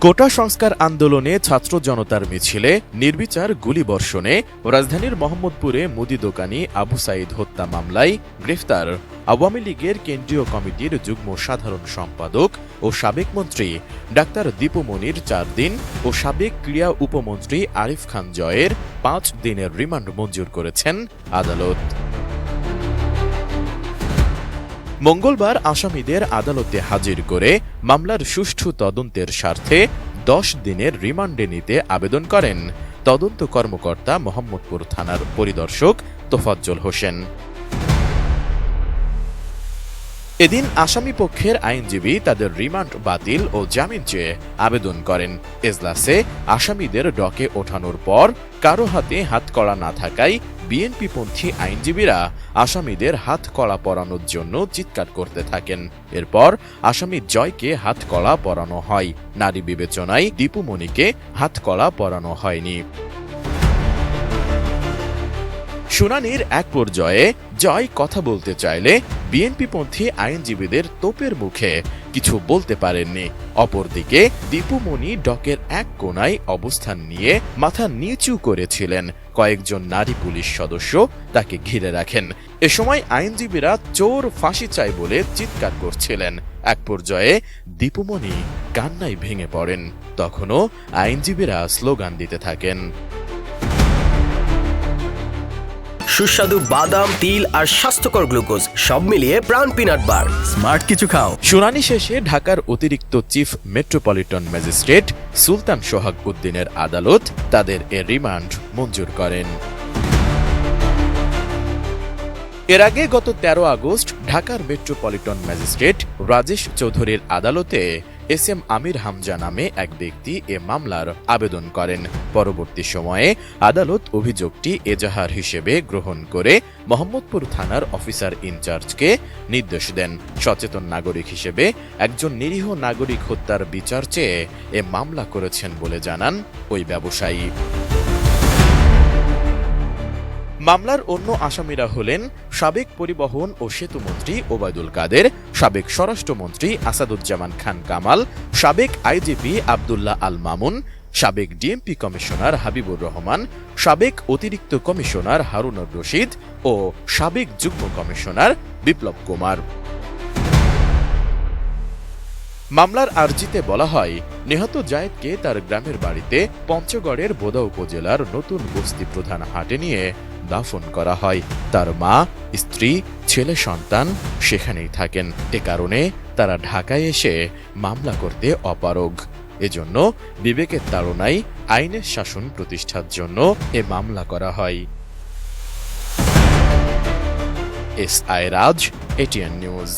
কোটা সংস্কার আন্দোলনে ছাত্র জনতার মিছিলে নির্বিচার গুলিবর্ষণে রাজধানীর মোহাম্মদপুরে মুদি দোকানি আবু সাইদ হত্যা মামলায় গ্রেফতার আওয়ামী লীগের কেন্দ্রীয় কমিটির যুগ্ম সাধারণ সম্পাদক ও সাবেক মন্ত্রী ডাক্তার দীপু মনির ৪ দিন ও সাবেক ক্রীড়া উপমন্ত্রী আরিফ খান জয়ের ৫ দিনের রিমান্ড মঞ্জুর করেছেন আদালত। মঙ্গলবার আসামিদের আদালতে হাজির করে মামলার সুষ্ঠু তদন্তের স্বার্থে ১০ দিনের রিমান্ডে নিতে আবেদন করেন তদন্ত কর্মকর্তা মোহাম্মদপুর থানার পরিদর্শক তোফাজ্জল হোসেন। এদিন আসামি পক্ষের আইনজীবী তাদের রিমান্ড বাতিল ও জামিন চেয়ে আবেদন করেন। এজলাসে আসামিদের ডকে ওঠানোর পর কারো হাতে হাতকড়া না থাকায় বিএনপিপন্থী আইনজীবীরা আসামিদের হাতকড়া পরানোর জন্য চিৎকার করতে থাকেন। এরপর আসামি জয়কে হাতকড়া পরানো হয়। নারী বিবেচনায় দীপু মনিকে হাতকড়া পরানো হয়নি। শুনানির এক পর্যায়ে জয় কথা বলতে চাইলে বিএনপিপন্থী আইনজীবীদের তোপের মুখে কিছু বলতে পারেননি। অপরদিকে দীপু মনি ডকের এক কোণায় অবস্থান নিয়ে মাথা নিচু করেছিলেন। কয়েকজন নারী পুলিশ সদস্য তাকে ঘিরে রাখেন। এ সময় আইনজীবীরা চোর ফাঁসি চাই বলে চিৎকার করছিলেন। এক পর্যায়ে দীপু মনি কান্নায় ভেঙে পড়েন। তখনও আইনজীবীরা স্লোগান দিতে থাকেন। সুস্বাদু বাদাম, তিল আর স্বাস্থ্যকর গ্লুকোজ সব মিলিয়ে প্রাণ পিনাট বার। স্মার্ট কিছু খাও। শুনানি শেষে ঢাকার অতিরিক্ত চিফ মেট্রোপলিটন ম্যাজিস্ট্রেট সুলতান সোহাগ উদ্দিনের আদালত তাদের এ রিমান্ড মঞ্জুর করেন। এর আগে গত ১৩ আগস্ট ঢাকার মেট্রোপলিটন ম্যাজিস্ট্রেট রাজেশ চৌধুরীর আদালতে এসএম আমির হামজা নামে এক ব্যক্তি এ মামলার আবেদন করেন। পরবর্তী সময়ে আদালত অভিযোগটি এজাহার হিসেবে গ্রহণ করে মোহাম্মদপুর থানার অফিসার ইনচার্জকে নির্দেশ দেন। সচেতন নাগরিক হিসেবে একজন নিরীহ নাগরিক হত্যার বিচার চেয়ে এ মামলা করেছেন বলে জানান ওই ব্যবসায়ী। মামলার অন্য আসামিরা হলেন সাবেক পরিবহন ও সেতুমন্ত্রী ওবায়দুল কাদের, সাবেক স্বরাষ্ট্রমন্ত্রী আসাদুজ্জামান খান কামাল, সাবেক আইজিপি আব্দুল্লাহ আল মামুন, সাবেক ডিএমপি কমিশনার হাবিবুর রহমান, সাবেক অতিরিক্ত কমিশনার হারুনুর রশিদ ও সাবেক যুগ্ম কমিশনার বিপ্লব কুমার। মামলার আর্জিতে বলা হয়, নিহত জায়েদকে তার গ্রামের বাড়িতে পঞ্চগড়ের বোদা উপজেলার নতুন বস্তি প্রধান হাটে নিয়ে দাফন করা হয়। তার মা, স্ত্রী, ছেলে সন্তান সেখানেই থাকেন। এ কারণে তারা ঢাকায় এসে মামলা করতে অপারগ। এজন্য বিবেকের তাড়নায় আইনের শাসন প্রতিষ্ঠার জন্য এ মামলা করা হয়। S I Raj, ATN news.